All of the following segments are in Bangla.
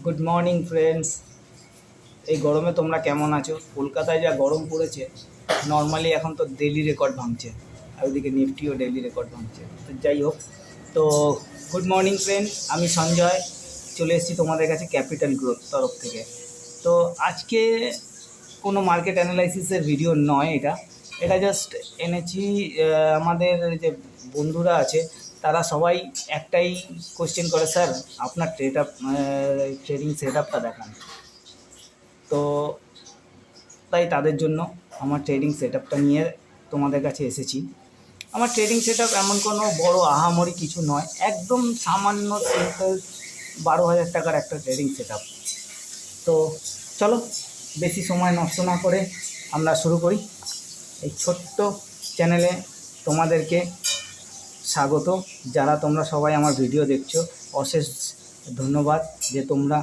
Good morning friends. এই গরমে তোমরা কেমন আছো? কলকাতায় যা গরম পড়েছে, নর্মালি এখন তো ডেইলি রেকর্ড ভাঙছে, আর ওদিকে নিফটিও ডেইলি রেকর্ড ভাঙছে। তো যাই হোক, তো গুড মর্নিং ফ্রেন্ডস, আমি সঞ্জয় চলে এসেছি তোমাদের কাছে ক্যাপিটাল গ্রোথ তরফ থেকে। তো আজকে কোনো মার্কেট অ্যানালাইসিসের ভিডিও নয়, এটা এটা জাস্ট এনেছি। আমাদের যে বন্ধুরা আছে তারা সবাই একটাই কোশ্চেন করে, স্যার আপনার ট্রেডিং সেট আপটা দেখান। তো তাই তাদের জন্য আমার ট্রেডিং সেট আপটা নিয়ে তোমাদের কাছে এসেছি। আমার ট্রেডিং সেট আপ এমন কোনো বড় আহামরি কিছু নয়, একদম সামান্য সিম্পল 12,000 টাকার একটা ট্রেডিং সেট আপ। তো চলো, বেশি সময় নষ্ট না করে আমরা শুরু করি। এই ছোট্ট চ্যানেলে তোমাদেরকে স্বাগত। যারা তোমরা সবাই আমার ভিডিও দেখছো, অশেষ ধন্যবাদ যে তোমরা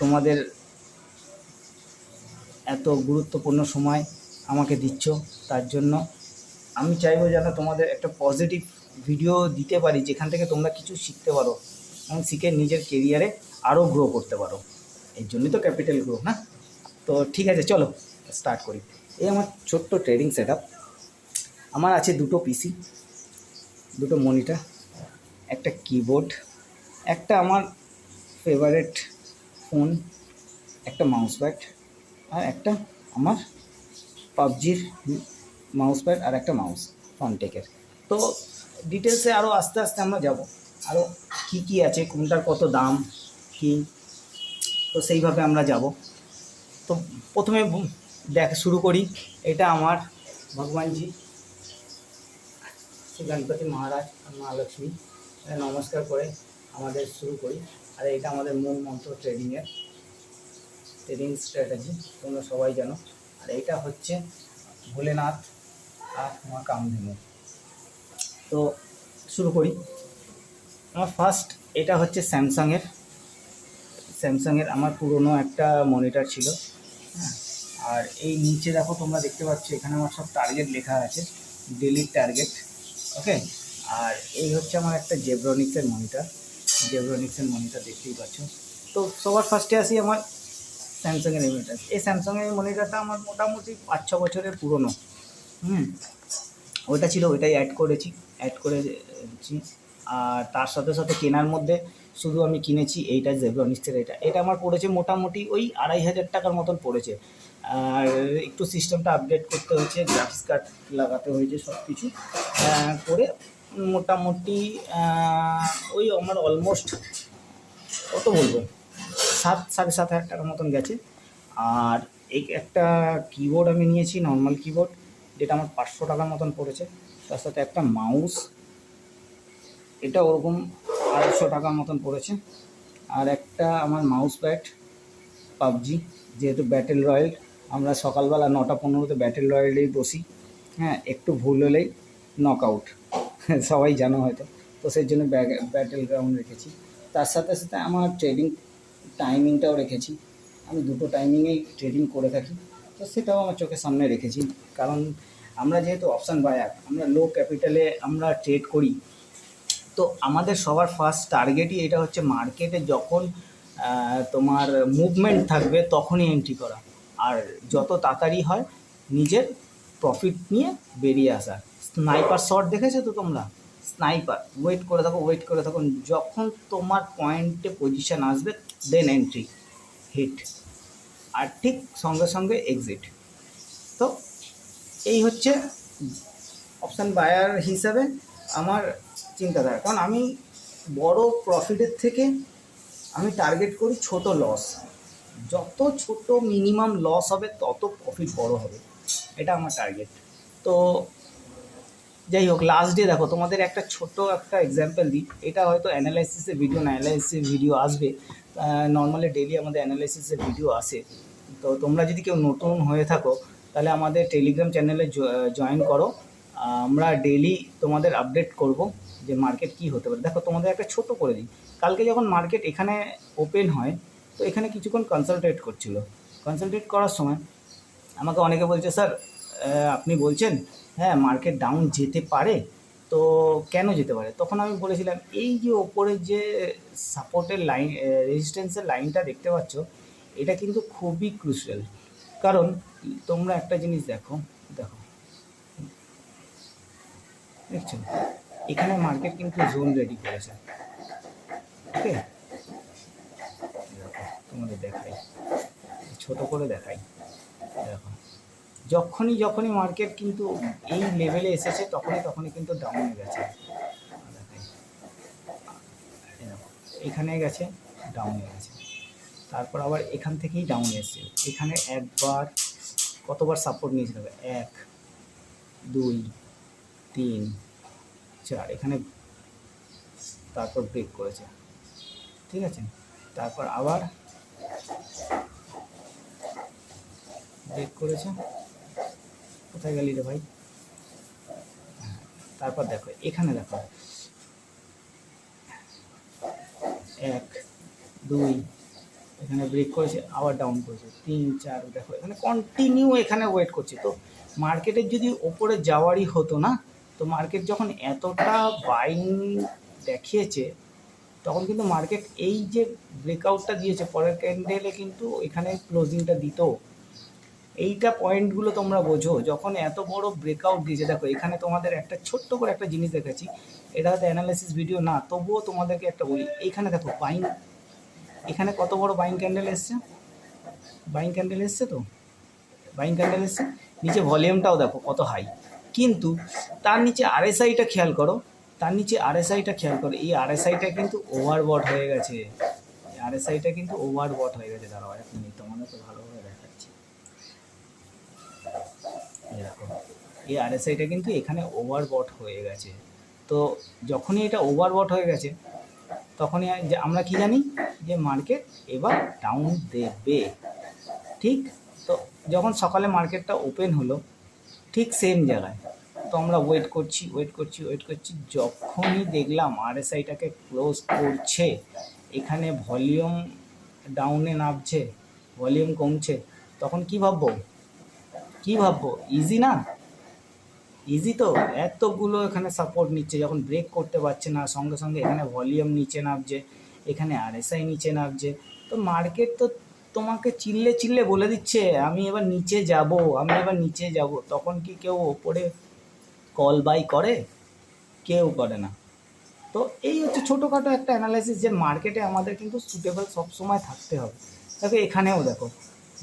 তোমাদের এত গুরুত্বপূর্ণ সময় আমাকে দিচ্ছ। তার জন্য আমি চাইবো যেন তোমাদের একটা পজিটিভ ভিডিও দিতে পারি, যেখান থেকে তোমরা কিছু শিখতে পারো এবং শিখে নিজের কেরিয়ারে আরও গ্রো করতে পারো। এই জন্যই তো ক্যাপিটাল গ্রো, না? তো ঠিক আছে, চলো স্টার্ট করি। এই আমার ছোট্ট ট্রেডিং সেট আপ। আমার আছে দুটো পিসি, দুটো মনিটর, একটা কিবোর্ড, একটা আমার ফেভারিট ফোন, একটা মাউস প্যাড, আর একটা আমার পাবজির মাউস প্যাড, আর একটা মাউস ফনটেকের। তো ডিটেলসে আরও আস্তে আস্তে আমরা যাব, আরও কী কী আছে, কোনটার কত দাম কি, তো সেইভাবে আমরা যাব। তো প্রথমে শুরু করি। এটা আমার ভগবানজি শ্রী গণপতি মহারাজ আর মা লক্ষ্মী নমস্কার করে আমাদের শুরু করি। আর এটা আমাদের মূল মন্ত্র ট্রেডিং স্ট্র্যাটেজি, তোমরা সবাই জানো। আর এটা হচ্ছে ভোলেনাথ আর মা কামধেনু। তো শুরু করি। আমার ফার্স্ট এটা হচ্ছে স্যামসাংয়ের আমার পুরনো একটা মনিটর ছিল। হ্যাঁ, আর এই নিচে দেখো, তোমরা দেখতে পাচ্ছ এখানে আমার সব টার্গেট লেখা আছে, ডেলি টার্গেট। ওকে। আর এই হচ্ছে আমার একটা জেব্রনিক্সের মনিটর দেখতেই পাচ্ছ। তো সবার ফার্স্টে আসি আমার স্যামসাংয়ের মনিটর। এই স্যামসাংয়ের মনিটরটা আমার মোটামুটি 5-6 বছরের পুরনো। ওইটা ছিল, ওইটাই অ্যাড করেছি। আর তার সাথে সাথে কেনার মধ্যে শুধু আমি কিনেছি এইটা জেব্রনিক্সের। এটা আমার পড়েছে মোটামুটি ওই 2,500 টাকার মতন পড়েছে। আর একটু সিস্টেমটা আপডেট করতে হয়েছে, গ্রাফিক্স কার্ড লাগাতে হয়েছে, সব কিছু করে মোটামুটি ওই আমার অলমোস্ট কত বলবো, 7-7,500 টাকার মতন গেছে। আর এই একটা কিবোর্ড আমি নিয়েছি, নর্মাল কিবোর্ড, যেটা আমার 500 টাকার মতন পড়েছে। তার সাথে একটা মাউস, এটা ওরকম 250 টাকার মতন পড়েছে। আর একটা আমার মাউস প্যাড, পাবজি, যেহেতু ব্যাটেল রয়্যাল, আমরা সকালবেলা 9:15-তে ব্যাটেল রয়্যালেই বসি। হ্যাঁ, একটু ভুল হলেই নক আউট, সবাই জানো হয়তো। তো সেই জন্য ব্যাটেল গ্রাউন্ড রেখেছি। তার সাথে সাথে আমার ট্রেডিং টাইমিংটাও রেখেছি। আমি দুটো টাইমিংয়েই ট্রেডিং করে থাকি, তো সেটাও আমার চোখের সামনে রেখেছি। কারণ আমরা যেহেতু অপশান বায়ার, আমরা লো ক্যাপিটালে আমরা ট্রেড করি। তো আমাদের সবার ফার্স্ট টার্গেটই এটা হচ্ছে, মার্কেটে যখন তোমার মুভমেন্ট থাকবে তখনই এন্ট্রি করা, আর যত তাড়াতাড়ি হয় নিজের প্রফিট নিয়ে বেরিয়ে আসা। স্নাইপার শট দেখেছো তো তোমরা? স্নাইপার, ওয়েট করে থাকো, যখন তোমার পয়েন্টে পজিশন আসবে দেন এন্ট্রি, হিট, আর ঠিক সঙ্গে সঙ্গে এক্সিট। তো এই হচ্ছে অপশান বায়ার হিসাবে আমার চিন্তাধারা। কারণ আমি বড় প্রফিটের থেকে আমি টার্গেট করি ছোট লস। যত ছোট মিনিমাম লস হবে তত প্রফিট বড় হবে, এটা আমার টার্গেট। তো যাই হোক, লাস্ট ডে দেখো, তোমাদের একটা ছোট একটা এক্সাম্পল দিই। এটা হয়তো অ্যানালাইসিসের ভিডিও আসবে, নর্মালি ডেইলি আমাদের অ্যানালাইসিসের ভিডিও আসে। তো তোমরা যদি কেউ নতুন হয়ে থাকো তাহলে আমাদের টেলিগ্রাম চ্যানেলে জয়েন করো। আমরা ডেইলি তোমাদের আপডেট করব যে মার্কেট কী হতে পারে। দেখো, তোমাদের একটা ছোট করে দিই। কালকে যখন মার্কেট এখানে ওপেন হয়, তো এখানে কিছুক্ষণ কনসালটেট করার সময় আমাকে অনেকে বলছে, স্যার আপনি বলছেন হ্যাঁ মার্কেট ডাউন যেতে পারে, তো তো কেন যেতে পারে? তখন আমি বলেছিলাম এই যে ওপরের যে সাপোর্টের লাইন, রেজিস্ট্যান্সের লাইনটা দেখতে পাচ্ছ, এটা কিন্তু খুবই ক্রুশিয়াল। কারণ তোমরা একটা জিনিস দেখো, দেখো, দেখছো এখানে মার্কেট কিন্তু জোন রেডি করেছে। ওকে, দেখো তোমাদের দেখাই, ছোট করে দেখাই। দেখো যখনই মার্কেট কিন্তু এই লেভেলে এসেছে তখনই কিন্তু ডাউনে গেছে। দেখাই, দেখো এখানে গেছে, ডাউনে গেছে, তারপর আবার এখান থেকেই ডাউনে এসছে। এখানে একবার কতবার সাপোর্ট নিয়েছিল? 1 2 3 4, এখানে তারপর ব্রেক করেছে, ঠিক আছে। তারপর আবার ব্রেক করেছে। কোথায় গেলি রে ভাই? তারপর দেখো এখানে, দেখো 1 2, এখানে ব্রেক করেছে, আবার ডাউন করেছে, 3 4, দেখো এখানে কন্টিনিউ এখানে ওয়েট করছে। তো মার্কেটের যদি ওপরে যাওয়ারই হতো না, তো মার্কেট যখন এতটা বাইং দেখিয়েছে তখন কিন্তু মার্কেট এই যে ব্রেকআউটটা দিয়েছে পরের ক্যান্ডেলে কিন্তু এখানে ক্লোজিংটা দিত। এইটা পয়েন্টগুলো তোমরা বোঝো, যখন এত বড় ব্রেকআউট দিয়েছে। দেখো এখানে তোমাদের একটা ছোট্ট করে একটা জিনিস দেখাচ্ছি, এটা হয়তো অ্যানালাইসিস ভিডিও না, তবুও তোমাদেরকে একটা বলি। এইখানে দেখো বাইং, এখানে কত বড় বাইং ক্যান্ডেল এসছে, বাইং ক্যান্ডেল এসছে, তো বাইং ক্যান্ডেল এসছে। নিচে ভলিউমটাও দেখো কত হাই, কিন্তু তার নিচে আরএসআইটা খেয়াল করো, তার নিচে আরএসআইটা খেয়াল করো, এই আরএসআইটা কিন্তু ওভারবট হয়ে গেছে। আরএসআইটা কিন্তু ওভারবট হয়ে গেছে। দাঁড়াও এক মিনিট, তোমাদের তো ভালোভাবে দেখাচ্ছি। দেখো এই আরএসআইটা কিন্তু এখানে ওভারবট হয়ে গেছে। তো যখনই এটা ওভারবট হয়ে গেছে তখনই আমরা কি জানি যে মার্কেট এবার ডাউন দেবে, ঠিক। তো যখন সকালে মার্কেটটা ওপেন হলো ঠিক সেম জায়গায়, তো আমরা ওয়েট করছি, যখনই দেখলাম আরএসআইটাকে ক্লোজ করছে, এখানে ভলিউম ডাউনে নামছে, ভলিউম কমছে, তখন কি ভাববো, ইজি না? ইজি তো, এতগুলো এখানে সাপোর্ট নিচ্ছে, যখন ব্রেক করতে পারছে না সঙ্গে সঙ্গে এখানে ভলিউম নিচে নামছে, এখানে আরএসআই নিচে নামছে, তো মার্কেট তো তোমাকে চিল্লে বলে দিচ্ছে আমি এবার নিচে যাব। তখন কি কেউ ওপরে কল বাই করে? কেউ করে না। তো এই হচ্ছে ছোটোখাটো একটা অ্যানালাইসিস, যে মার্কেটে আমাদের কিন্তু সুটেবল সবসময় থাকতে হবে। দেখো এখানেও দেখো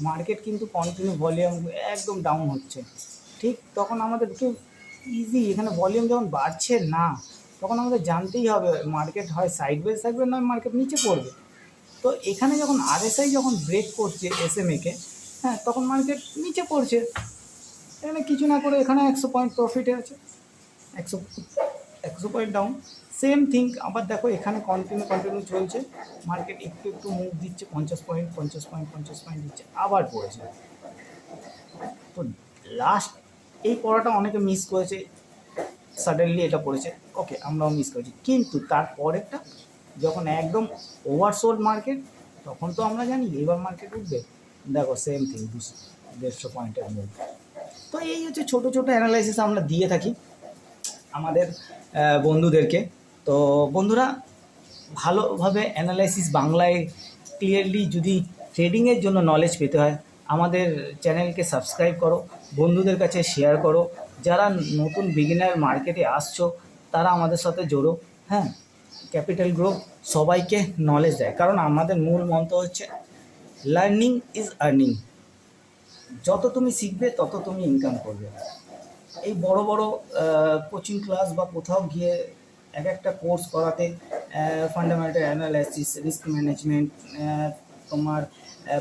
মার্কেট কিন্তু কন্টিনিউ ভলিউম একদম ডাউন হচ্ছে, ঠিক। তখন আমাদের একটু ইজি, এখানে ভলিউম যখন বাড়ছে না তখন আমাদের জানতেই হবে মার্কেট হয় সাইডওয়েজ থাকবে, নয় মার্কেট নিচে পড়বে। তো এখানে যখন আরএসআই যখন ব্রেক করছে এসএমএকে, হ্যাঁ, তখন মার্কেট নিচে পড়ছে। এখানে কিছু না করে এখানে 100 পয়েন্ট প্রফিটে আছে, 100 পয়েন্ট ডাউন, সেম থিং। আবার দেখো এখানে কন্টিনিউ চলছে, মার্কেট একটু মুভ দিচ্ছে, 50 পয়েন্ট দিচ্ছে, আবার পড়েছে। তো লাস্ট এই পড়াটা অনেকে মিস করেছে, সাডেনলি এটা পড়েছে, ওকে আমরাও মিস করেছি, কিন্তু তারপরেরটা যখন একদম ওভারসোল্ড মার্কেট, তখন তো আমরা জানি এবার মার্কেট উঠবে। দেখো সেম থিং, 150 পয়েন্টের মুভ। তো এই হচ্ছে ছোটো অ্যানালাইসিস আমরা দিয়ে থাকি আমাদের বন্ধুদেরকে। তো বন্ধুরা, ভালোভাবে অ্যানালাইসিস বাংলায় ক্লিয়ারলি যদি ট্রেডিংয়ের জন্য নলেজ পেতে হয়, আমাদের চ্যানেলকে সাবস্ক্রাইব করো, বন্ধুদের কাছে শেয়ার করো। যারা নতুন বিগিনার মার্কেটে আসছো তারা আমাদের সাথে জোড়ো, হ্যাঁ। ক্যাপিটাল গ্রুপ সবাইকে নলেজ দেয়, কারণ আমাদের মূল মন্ত্র হচ্ছে লার্নিং ইজ আর্নিং। যত তুমি শিখবে তত তুমি ইনকাম করবে। এই বড় কোচিং ক্লাস বা কোথাও গিয়ে একটা কোর্স করাতে ফান্ডামেন্টাল অ্যানালাইসিস, রিস্ক ম্যানেজমেন্ট, তোমার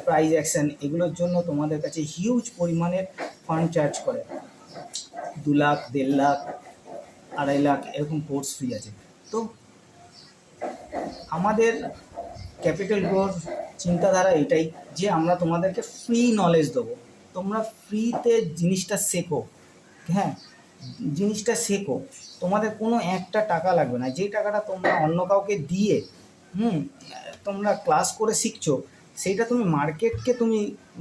প্রাইস অ্যাকশন, এগুলোর জন্য তোমাদের কাছে হিউজ পরিমাণের ফান্ড চার্জ করে। 2 লাখ, 1.5 লাখ, 2.5 লাখ এরকম কোর্স ফি আছে। তো আমাদের ক্যাপিটাল গ্রোর চিন্তাধারা এটাই, যে আমরা তোমাদেরকে ফ্রি নলেজ দেবো, তোমরা ফ্রিতে জিনিসটা শেখো, হ্যাঁ, জিনিসটা শেখো, তোমাদের কোনো একটা টাকা লাগবে না। যে টাকাটা তোমরা অন্য কাউকে দিয়ে তোমরা ক্লাস করে শিখছো, সেইটা তুমি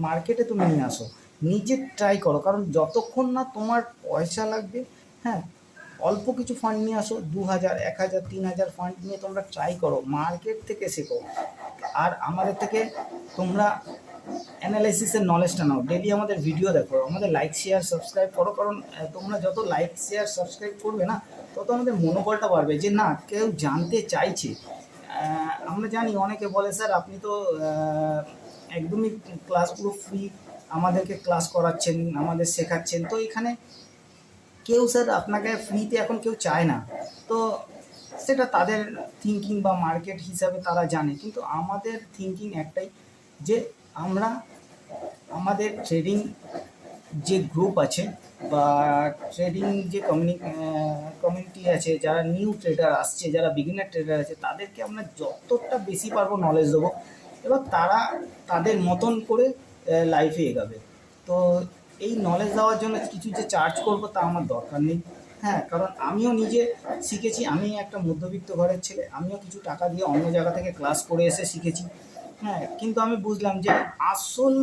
মার্কেটে তুমি নিয়ে আসো, নিজে ট্রাই করো। কারণ যতক্ষণ না তোমার পয়সা লাগবে, হ্যাঁ, অল্প কিছু ফান্ড নিয়ে আসো, 2000, 1000, 3000 ফান্ড নিয়ে তোমরা ট্রাই করো, মার্কেট থেকে শেখো। আর আমাদের থেকে তোমরা অ্যানালাইসিসের নলেজটা নাও, ডেলি আমাদের ভিডিও দেখো, আমাদের লাইক শেয়ার সাবস্ক্রাইব করো, কারণ তোমরা যত লাইক শেয়ার সাবস্ক্রাইব করবে না, তত আমাদের মনোবলটা বাড়বে যে না, কেউ জানতে চাইছে। আমরা জানি অনেকে বলে স্যার আপনি তো একদমই ক্লাস পুরো ফ্রি আমাদেরকে ক্লাস করাচ্ছেন, আমাদের শেখাচ্ছেন, তো এখানে কেউ স্যার আপনাকে ফ্রিতে এখন কেউ চায় না। তো সেটা তাদের থিঙ্কিং বা মার্কেট হিসাবে তারা জানে, কিন্তু আমাদের থিঙ্কিং একটাই যে আমরা আমাদের ট্রেডিং যে গ্রুপ আছে বা ট্রেডিং যে কমিউনিটি আছে, যারা নিউ ট্রেডার আসছে, যারা বিগিনার ট্রেডার আছে, তাদেরকে আমরা যতটা বেশি পারবো নলেজ দেবো, এবার তারা তাদের মতন করে লাইফে এগাবে। তো এই নলেজ দেওয়ার জন্য কিছু যে চার্জ করবো তা আমার দরকার নেই। হ্যাঁ, কারণ আমিও নিজে শিখেছি, আমি একটা মধ্যবিত্ত ঘরের ছেলে, আমিও কিছু টাকা দিয়ে অন্য জায়গা থেকে ক্লাস করে এসে শিখেছি। হ্যাঁ, কিন্তু আমি বুঝলাম যে আসল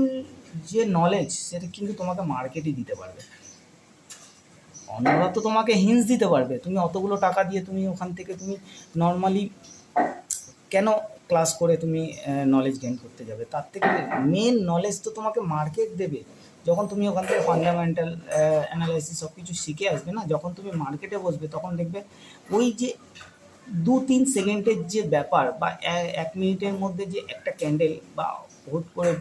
যে নলেজ সেটা কিন্তু তোমাকে মার্কেটই দিতে পারবে। অন্যরা তো তোমাকে হিন্টস দিতে পারবে, তুমি অতগুলো টাকা দিয়ে তুমি ওখান থেকে তুমি নর্মালি কেন ক্লাস করে তুমি নলেজ গেইন করতে যাবে? তার থেকে মেন নলেজ তো তোমাকে মার্কেট দেবে। যখন তুমি ওখান থেকে ফান্ডামেন্টাল অ্যানালাইসিস সব কিছু শিখে আসবে না, যখন তুমি মার্কেটে বসবে তখন দেখবে ওই যে 2-3 সেকেন্ডের যে ব্যাপার বা 1 মিনিটের মধ্যে যে একটা ক্যান্ডেল বা হুট করে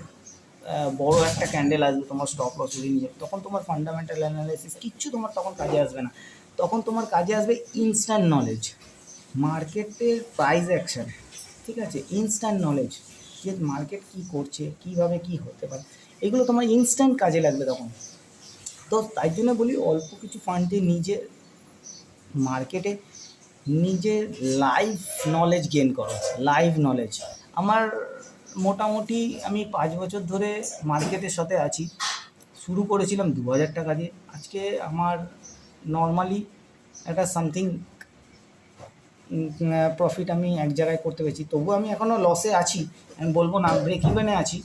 বড় একটা ক্যান্ডেল আসবে, তোমার স্টপ লস উড়িয়ে নিয়ে যাবে, তখন তোমার ফান্ডামেন্টাল অ্যানালাইসিস কিচ্ছু তোমার তখন কাজে আসবে না। তখন তোমার কাজে আসবে ইনস্ট্যান্ট নলেজ, মার্কেটের প্রাইস অ্যাকশন, ঠিক আছে, ইনস্ট্যান্ট নলেজ যে মার্কেট কী করছে, কীভাবে কী হতে পারে, এগুলো তোমার ইনস্ট্যান্ট কাজে লাগবে তখন। তো তাই জন্য বলি অল্প কিছু ফান্ড দিয়ে নিজে মার্কেটে নিজের লাইভ নলেজ গেইন করো, লাইভ নলেজ। আমার মোটামুটি আমি 5 বছর ধরে মার্কেটের সাথে আছি। শুরু করেছিলাম 2000 টাকা দিয়ে, আজকে আমার নর্মালি একটা সামথিং প্রফিট আমি এক জায়গায় করতে পেরেছি। তবুও আমি এখনও লসে আছি, আমি বলবো না ব্রেক ইভেনে আছি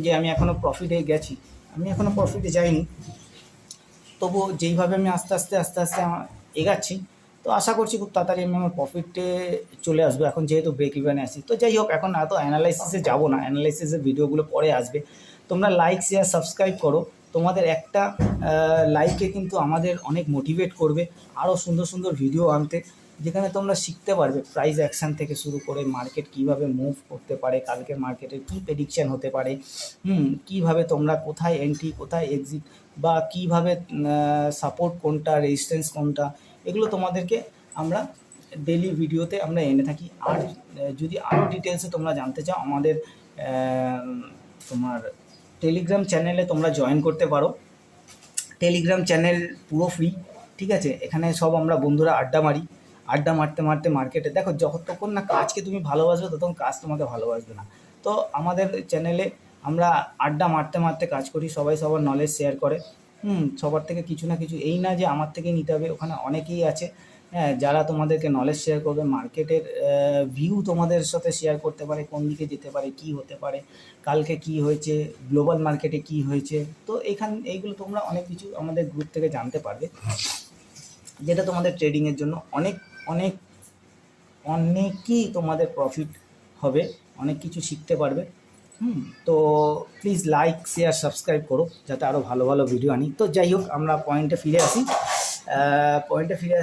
যে আমি এখনও প্রফিটে গেছি, আমি এখনও প্রফিটে যাইনি। তবুও যেইভাবে আমি আস্তে আস্তে আমার এগাচ্ছি, তো আশা করছি খুব তাড়াতাড়ি আমি আমার প্রফিটে চলে আসবো, এখন যেহেতু ব্রেক ইভেনে আসি। তো যাই হোক, এখন এত অ্যানালাইসিসে যাবো না, অ্যানালাইসিসের ভিডিওগুলো পরে আসবে। তোমরা লাইক শেয়ার সাবস্ক্রাইব করো, তোমাদের একটা লাইকে কিন্তু আমাদের অনেক মোটিভেট করবে আরও সুন্দর সুন্দর ভিডিও আনতে, যেখানে তোমরা শিখতে পারবে প্রাইস অ্যাকশান থেকে শুরু করে মার্কেট কীভাবে মুভ করতে পারে, কালকে মার্কেটের কী প্রেডিকশান হতে পারে, কীভাবে তোমরা কোথায় এন্ট্রি, কোথায় এক্সিট, বা কীভাবে সাপোর্ট কোনটা, রেজিস্ট্যান্স কোনটা, এগুলো তোমাদেরকে আমরা ডেলি ভিডিওতে আমরা এনে থাকি। আর যদি আরও ডিটেলসে তোমরা জানতে চাও, আমাদের তোমার টেলিগ্রাম চ্যানেলে তোমরা জয়েন করতে পারো। টেলিগ্রাম চ্যানেল পুরো ফ্রি, ঠিক আছে। এখানে সব আমরা বন্ধুরা আড্ডা মারি, আড্ডা মারতে মারতে মার্কেটে দেখো, যতক্ষণ না কাজকে তুমি ভালোবাসবে ততক্ষণ কাজ তোমাকে ভালোবাসবে না। তো আমাদের চ্যানেলে আমরা আড্ডা মারতে মারতে কাজ করি, সবাই সবার নলেজ শেয়ার করে, সবার থেকে কিছু না কিছু, এই না যে আমার থেকে নিতে হবে, ওখানে অনেকেই আছে হ্যাঁ যারা তোমাদেরকে নলেজ শেয়ার করবে, মার্কেটের ভিউ তোমাদের সাথে শেয়ার করতে পারে, কোন দিকে যেতে পারে, কি হতে পারে, কালকে কি হয়েছে, গ্লোবাল মার্কেটে কি হয়েছে। তো এইগুলো তোমরা অনেক কিছু আমাদের গ্রুপ থেকে জানতে পারবে, যেটা তোমাদের ট্রেডিংয়ের জন্য অনেক অনেক অনেকই তোমাদের প্রফিট হবে, অনেক কিছু শিখতে পারবে। তো প্লিজ লাইক শেয়ার সাবস্ক্রাইব করো, যাতে আরও ভালো ভালো ভিডিও আনি। তো যাই হোক, আমরা পয়েন্টে ফিরে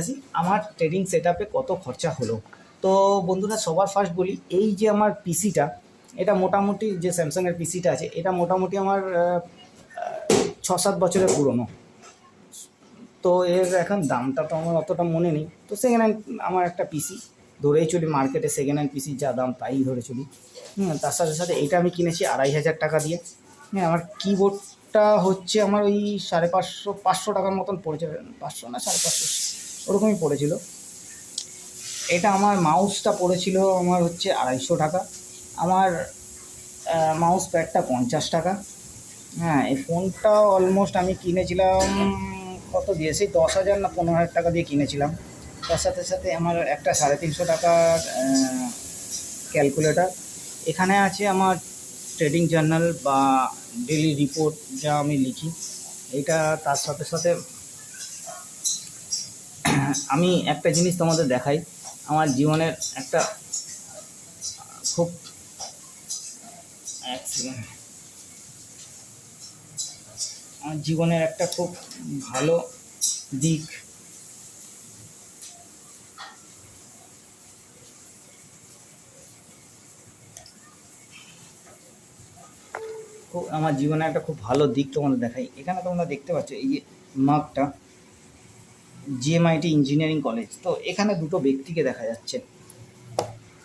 আসি, আমার ট্রেডিং সেট আপে কত খরচা হলো। তো বন্ধুরা, সবার ফার্স্ট বলি, এই যে আমার পিসিটা, এটা মোটামুটি যে স্যামসাংয়ের পিসিটা আছে, এটা মোটামুটি আমার 6-7 বছরের পুরনো। তো এর এখন দামটা তো আমার অতটা মনে নেই। তো সেকেন্ড হ্যান্ড আমার একটা পিসি ধরেই চলি, মার্কেটে সেকেন্ড হ্যান্ড পিসির যা দাম তাই ধরে চলি। তার সাথে সাথে এটা আমি কিনেছি 2500 টাকা দিয়ে। আমার কিবোর্ডটা হচ্ছে আমার ওই 550 টাকার মতন পড়েছে, 500 না 550 ওরকমই পড়েছিল। এটা আমার মাউসটা পড়েছিল আমার হচ্ছে 250 টাকা, আমার মাউস প্যাডটা 50 টাকা। হ্যাঁ, এই ফোনটা অলমোস্ট আমি কিনেছিলাম কত দিয়ে, সেই 10,000 না 15,000 টাকা দিয়ে কিনেছিলাম। তার সাথে সাথে আমার একটা 350 টাকার ক্যালকুলেটর। এখানে আছে আমার ট্রেডিং জার্নাল বা ডেলি রিপোর্ট যা আমি লিখি, এটা। তার সাথে সাথে আমি একটা জিনিস তোমাদের দেখাই, আমার জীবনের একটা খুব আমার জীবনের একটা খুব ভালো দিক, আমার জীবনে একটা খুব ভালো দিক তোমাদের দেখাই। এখানে তোমরা দেখতে পাচ্ছ এই যে মার্কটা, জিএমআইটি ইঞ্জিনিয়ারিং কলেজ। তো এখানে দুটো ব্যক্তিকে দেখা যাচ্ছে,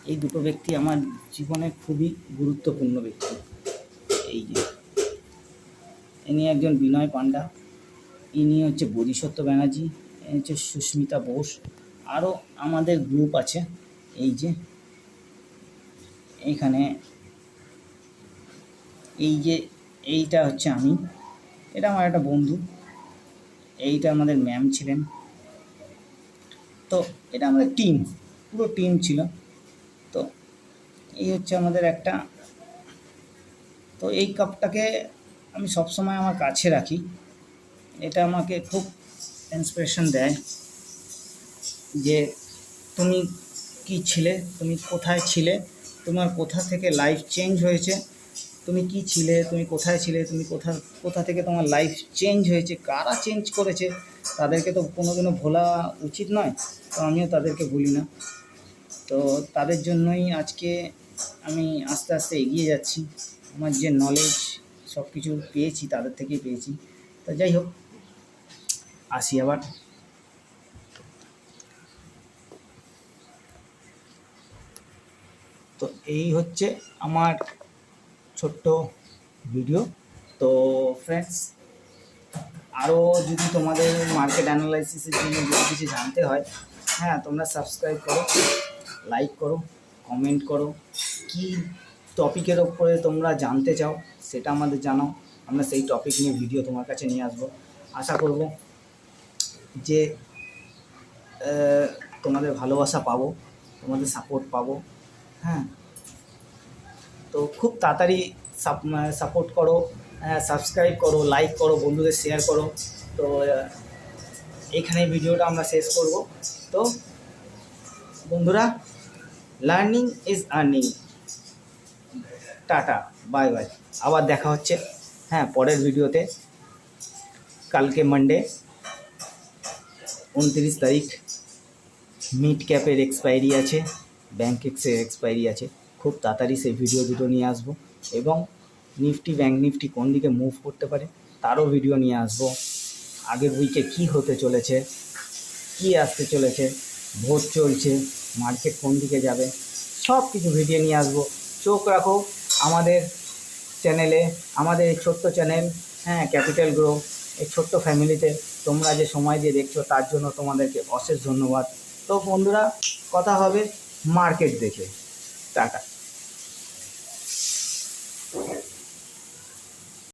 এই দুটো ব্যক্তি আমার জীবনে খুবই গুরুত্বপূর্ণ ব্যক্তি। এই যে ইনি একজন বিনয় পান্ডা, ইনি হচ্ছে বোধিসত্ত্ব ব্যানার্জি, ইনি হচ্ছে সুস্মিতা বোস, আরও আমাদের গ্রুপ আছে। এই যে এইখানে এই যে এইটা হচ্ছে আমি, এটা আমার একটা বন্ধু, এইটা আমাদের ম্যাম ছিলেন। তো এটা আমাদের টিম, পুরো টিম ছিল। তো এই হচ্ছে আমাদের একটা, তো এই কাপটাকে আমি সবসময় আমার কাছে রাখি। এটা আমাকে খুব ইন্সপিরেশন দেয় যে তুমি কি ছিলে, তুমি কোথায় ছিলে, তোমার কোথা থেকে লাইফ চেঞ্জ হয়েছে, তুমি কি ছিলে, তুমি কোথায় ছিলে, তুমি কোথা থেকে তোমার লাইফ চেঞ্জ হয়েছে, কারা চেঞ্জ করেছে তাদেরকে তো কোনোদিনও ভোলা উচিত নয়। তো আমিও তাদেরকে ভুলি না। তো তাদের জন্যই আজকে আমি আস্তে আস্তে এগিয়ে যাচ্ছি। আমার যে নলেজ সব কিছু পেয়েছি তাদের থেকেই পেয়েছি। তো যাই হোক, আসি আবার। তো এই হচ্ছে আমার ছোট্ট ভিডিও। তো ফ্রেন্ডস, আরও যদি তোমাদের মার্কেট অ্যানালাইসিসের জন্য যদি কিছু জানতে হয়, হ্যাঁ তোমরা সাবস্ক্রাইব করো, লাইক করো, কমেন্ট করো, কি টপিকের ওপরে তোমরা জানতে চাও সেটা আমাদের জানাও, আমরা সেই টপিক নিয়ে ভিডিও তোমার কাছে নিয়ে আসবো। আশা করব যে তোমাদের ভালোবাসা পাবো, তোমাদের সাপোর্ট পাবো। হ্যাঁ, তো খুব তাড়াতাড়ি সাপোর্ট করো, সাবস্ক্রাইব করো, লাইক করো, বন্ধুদের শেয়ার করো। তো এখানে ভিডিওটা আমরা শেষ করব। তো বন্ধুরা, learning is earning, tata, bye bye, আবার দেখা হচ্ছে হ্যাঁ পরের ভিডিওতে। কালকে মানডে 29 তারিখ মিড ক্যাপের এক্সপায়ারি আছে, ব্যাঙ্ক এক্সের এক্সপায়ারি আছে। খুব তাড়াতাড়ি সেই ভিডিও দুটো নিয়ে আসবো, এবং নিফটি ব্যাঙ্ক নিফটি কোন দিকে মুভ করতে পারে তারও ভিডিও নিয়ে আসবো। আগের উইকে কী হতে চলেছে, কী আসতে চলেছে, ভোট চলছে, মার্কেট কোন দিকে যাবে, সব কিছু ভিডিও নিয়ে আসবো। চোখ রাখো আমাদের চ্যানেলে, আমাদের এই ছোট্ট চ্যানেল, হ্যাঁ ক্যাপিটাল গ্রো, এই ছোট্ট ফ্যামিলিতে তোমরা যে সময় দিয়ে দেখছো তার জন্য তোমাদেরকে অশেষ ধন্যবাদ। তো বন্ধুরা, কথা হবে মার্কেট দেখে। টাটা।